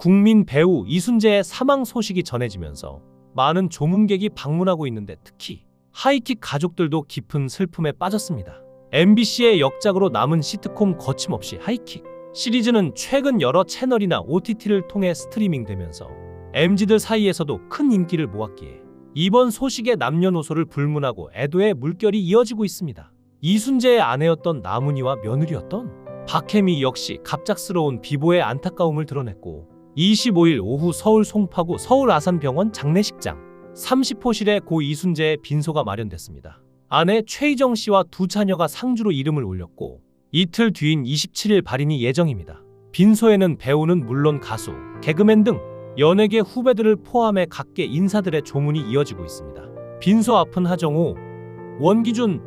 국민 배우 이순재의 사망 소식이 전해지면서 많은 조문객이 방문하고 있는데 특히 하이킥 가족들도 깊은 슬픔에 빠졌습니다. MBC의 역작으로 남은 시트콤 거침없이 하이킥 시리즈는 최근 여러 채널이나 OTT를 통해 스트리밍되면서 MZ들 사이에서도 큰 인기를 모았기에 이번 소식에 남녀노소를 불문하고 애도의 물결이 이어지고 있습니다. 이순재의 아내였던 나문희와 며느리였던 박혜미 역시 갑작스러운 비보의 안타까움을 드러냈고 25일 오후 서울 송파구 서울 아산병원 장례식장 30호실에 고 이순재의 빈소가 마련됐습니다. 아내 최희정 씨와 두 자녀가 상주로 이름을 올렸고 이틀 뒤인 27일 발인이 예정입니다. 빈소에는 배우는 물론 가수, 개그맨 등 연예계 후배들을 포함해 각계 인사들의 조문이 이어지고 있습니다. 빈소 앞은 하정우, 원기준,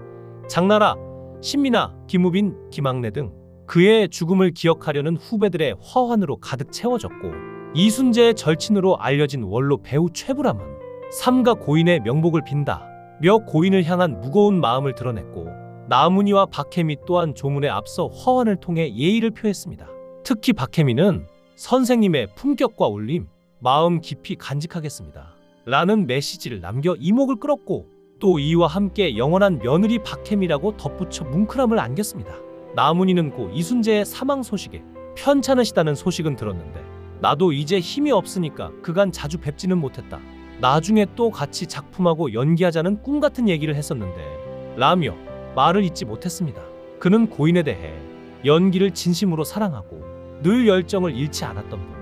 장나라, 신민아, 김우빈, 김학래 등 그의 죽음을 기억하려는 후배들의 화환으로 가득 채워졌고 이순재의 절친으로 알려진 원로 배우 최불암은 삼가 고인의 명복을 빈다 며 고인을 향한 무거운 마음을 드러냈고 나문희와 박혜미 또한 조문에 앞서 화환을 통해 예의를 표했습니다. 특히 박혜미는 선생님의 품격과 울림, 마음 깊이 간직하겠습니다 라는 메시지를 남겨 이목을 끌었고 또 이와 함께 영원한 며느리 박혜미라고 덧붙여 뭉클함을 안겼습니다. 나문희는 고 이순재의 사망 소식에 편찮으시다는 소식은 들었는데 나도 이제 힘이 없으니까 그간 자주 뵙지는 못했다. 나중에 또 같이 작품하고 연기하자는 꿈같은 얘기를 했었는데 라며 말을 잇지 못했습니다. 그는 고인에 대해 연기를 진심으로 사랑하고 늘 열정을 잃지 않았던 분.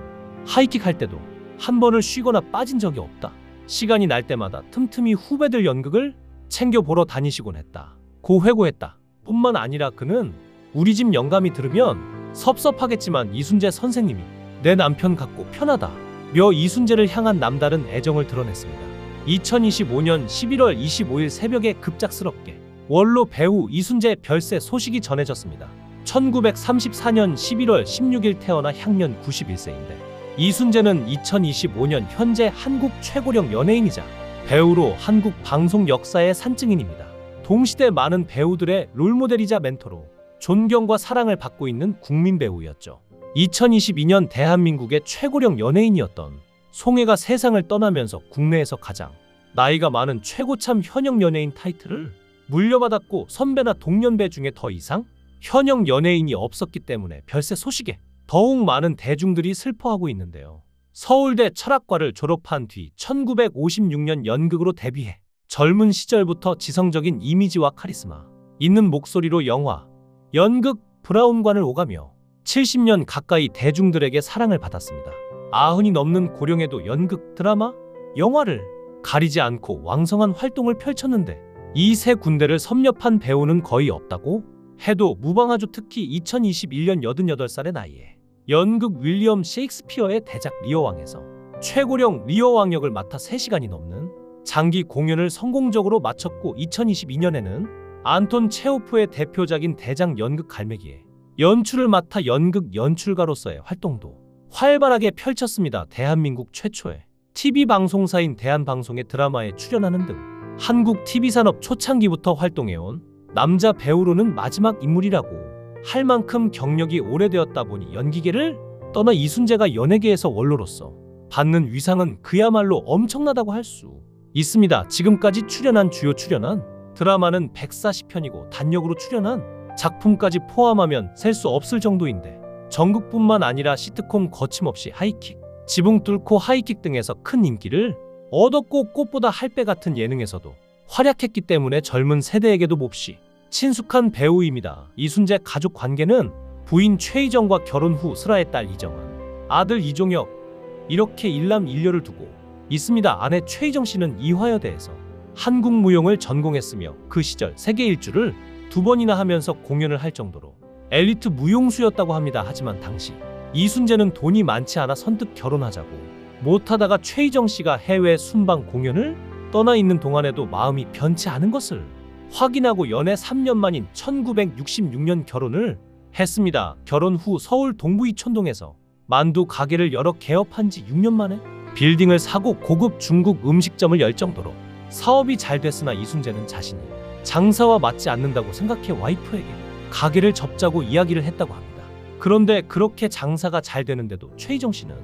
하이킥 할 때도 한 번을 쉬거나 빠진 적이 없다. 시간이 날 때마다 틈틈이 후배들 연극을 챙겨 보러 다니시곤 했다. 고 회고했다. 뿐만 아니라 그는 우리 집 영감이 들으면 섭섭하겠지만 이순재 선생님이 내 남편 같고 편하다 며 이순재를 향한 남다른 애정을 드러냈습니다. 2025년 11월 25일 새벽에 급작스럽게 원로 배우 이순재 별세 소식이 전해졌습니다. 1934년 11월 16일 태어나 향년 91세인데 이순재는 2025년 현재 한국 최고령 연예인이자 배우로 한국 방송 역사의 산증인입니다. 동시대 많은 배우들의 롤모델이자 멘토로 존경과 사랑을 받고 있는 국민 배우였죠. 2022년 대한민국의 최고령 연예인이었던 송혜가 세상을 떠나면서 국내에서 가장 나이가 많은 최고참 현역 연예인 타이틀을 물려받았고 선배나 동년배 중에 더 이상 현역 연예인이 없었기 때문에 별세 소식에 더욱 많은 대중들이 슬퍼하고 있는데요. 서울대 철학과를 졸업한 뒤 1956년 연극으로 데뷔해 젊은 시절부터 지성적인 이미지와 카리스마 있는 목소리로 영화, 연극, 브라운관을 오가며 70년 가까이 대중들에게 사랑을 받았습니다. 90이 넘는 고령에도 연극, 드라마, 영화를 가리지 않고 왕성한 활동을 펼쳤는데 이 세 군데를 섭렵한 배우는 거의 없다고 해도 무방하죠. 특히 2021년 88살의 나이에 연극 윌리엄 셰익스피어의 대작 리어왕에서 최고령 리어왕 역을 맡아 3시간이 넘는 장기 공연을 성공적으로 마쳤고 2022년에는 안톤 체호프의 대표작인 대작 연극 갈매기에 연출을 맡아 연극 연출가로서의 활동도 활발하게 펼쳤습니다. 대한민국 최초의 TV방송사인 대한방송의 드라마에 출연하는 등 한국 TV산업 초창기부터 활동해온 남자 배우로는 마지막 인물이라고 할 만큼 경력이 오래되었다 보니 연기계를 떠나 이순재가 연예계에서 원로로서 받는 위상은 그야말로 엄청나다고 할 수 있습니다. 지금까지 출연한 주요 출연한 드라마는 140편이고 단역으로 출연한 작품까지 포함하면 셀 수 없을 정도인데 전국뿐만 아니라 시트콤 거침없이 하이킥, 지붕 뚫고 하이킥 등에서 큰 인기를 얻었고 꽃보다 할배 같은 예능에서도 활약했기 때문에 젊은 세대에게도 몹시 친숙한 배우입니다. 이순재 가족 관계는 부인 최희정과 결혼 후 슬아의 딸 이정은, 아들 이종혁 이렇게 일남 일녀를 두고 있습니다. 아내 최희정 씨는 이화여대에서 한국무용을 전공했으며 그 시절 세계 일주를 2번이나 하면서 공연을 할 정도로 엘리트 무용수였다고 합니다. 하지만 당시 이순재는 돈이 많지 않아 선뜻 결혼하자고 못하다가 최희정 씨가 해외 순방 공연을 떠나 있는 동안에도 마음이 변치 않은 것을 확인하고 연애 3년 만인 1966년 결혼을 했습니다. 결혼 후 서울 동부이촌동에서 만두 가게를 열어 개업한 지 6년 만에 빌딩을 사고 고급 중국 음식점을 열 정도로 사업이 잘 됐으나 이순재는 자신이 장사와 맞지 않는다고 생각해 와이프에게 가게를 접자고 이야기를 했다고 합니다. 그런데 그렇게 장사가 잘 되는데도 최희정 씨는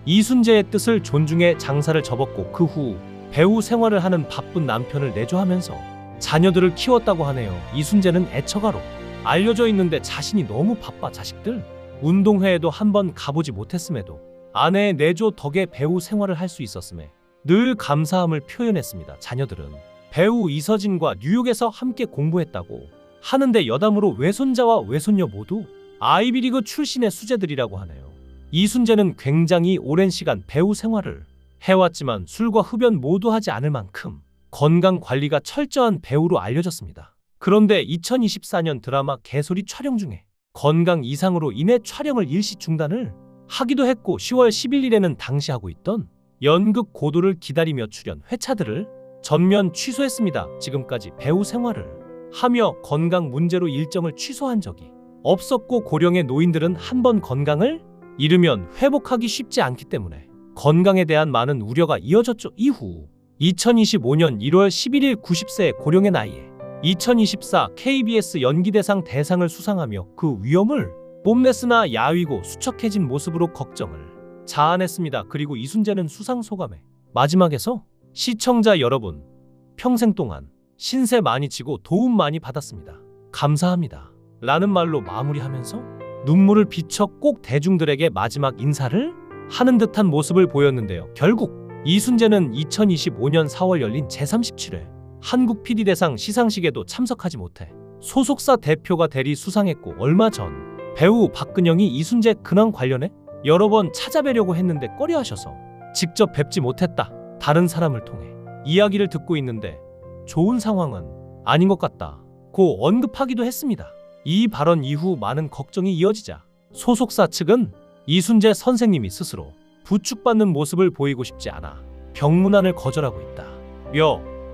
이순재의 뜻을 존중해 장사를 접었고 그 후 배우 생활을 하는 바쁜 남편을 내조하면서 자녀들을 키웠다고 하네요. 이순재는 애처가로 알려져 있는데 자신이 너무 바빠 자식들 운동회에도 한번 가보지 못했음에도 아내의 내조 덕에 배우 생활을 할 수 있었음에 늘 감사함을 표현했습니다. 자녀들은 배우 이서진과 뉴욕에서 함께 공부했다고 하는데 여담으로 외손자와 외손녀 모두 아이비리그 출신의 수재들이라고 하네요. 이순재는 굉장히 오랜 시간 배우 생활을 해왔지만 술과 흡연 모두 하지 않을 만큼 건강 관리가 철저한 배우로 알려졌습니다. 그런데 2024년 드라마 개소리 촬영 중에 건강 이상으로 인해 촬영을 일시 중단을 하기도 했고 10월 11일에는 당시 하고 있던 연극 고도를 기다리며 출연 회차들을 전면 취소했습니다. 지금까지 배우 생활을 하며 건강 문제로 일정을 취소한 적이 없었고 고령의 노인들은 한번 건강을 잃으면 회복하기 쉽지 않기 때문에 건강에 대한 많은 우려가 이어졌죠. 이후 2025년 1월 11일 90세의 고령의 나이에 2024 KBS 연기대상 대상을 수상하며 그 위험을 뽐냈으나 야위고 수척해진 모습으로 걱정을 자아냈습니다. 그리고 이순재는 수상 소감에 마지막에서 시청자 여러분 평생 동안 신세 많이 지고 도움 많이 받았습니다. 감사합니다. 라는 말로 마무리하면서 눈물을 비춰 꼭 대중들에게 마지막 인사를 하는 듯한 모습을 보였는데요. 결국 이순재는 2025년 4월 열린 제37회 한국 PD대상 시상식에도 참석하지 못해 소속사 대표가 대리 수상했고 얼마 전 배우 박근영이 이순재 근황 관련해 여러 번 찾아뵈려고 했는데 꺼려하셔서 직접 뵙지 못했다. 다른 사람을 통해 이야기를 듣고 있는데 좋은 상황은 아닌 것 같다고 언급하기도 했습니다. 이 발언 이후 많은 걱정이 이어지자 소속사 측은 이순재 선생님이 스스로 부축받는 모습을 보이고 싶지 않아 병문안을 거절하고 있다.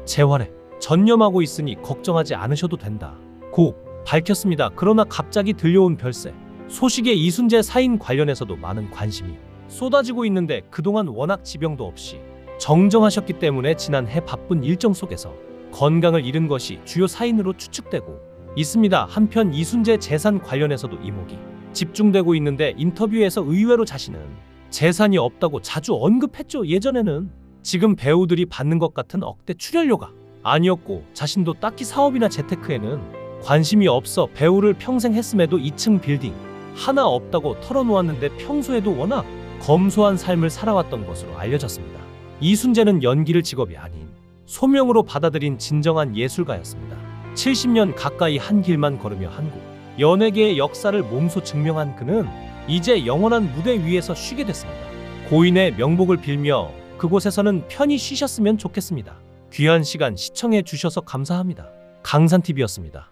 재활에 전념하고 있으니 걱정하지 않으셔도 된다고 밝혔습니다. 그러나 갑자기 들려온 별세 소식에 이순재 사인 관련해서도 많은 관심이 쏟아지고 있는데 그동안 워낙 지병도 없이 정정하셨기 때문에 지난해 바쁜 일정 속에서 건강을 잃은 것이 주요 사인으로 추측되고 있습니다. 한편 이순재 재산 관련해서도 이목이 집중되고 있는데 인터뷰에서 의외로 자신은 재산이 없다고 자주 언급했죠. 예전에는 지금 배우들이 받는 것 같은 억대 출연료가 아니었고 자신도 딱히 사업이나 재테크에는 관심이 없어 배우를 평생 했음에도 2층 빌딩 하나 없다고 털어놓았는데 평소에도 워낙 검소한 삶을 살아왔던 것으로 알려졌습니다. 이순재는 연기를 직업이 아닌 소명으로 받아들인 진정한 예술가였습니다. 70년 가까이 한 길만 걸으며 한국 연예계의 역사를 몸소 증명한 그는 이제 영원한 무대 위에서 쉬게 됐습니다. 고인의 명복을 빌며 그곳에서는 편히 쉬셨으면 좋겠습니다. 귀한 시간 시청해 주셔서 감사합니다. 강산TV였습니다.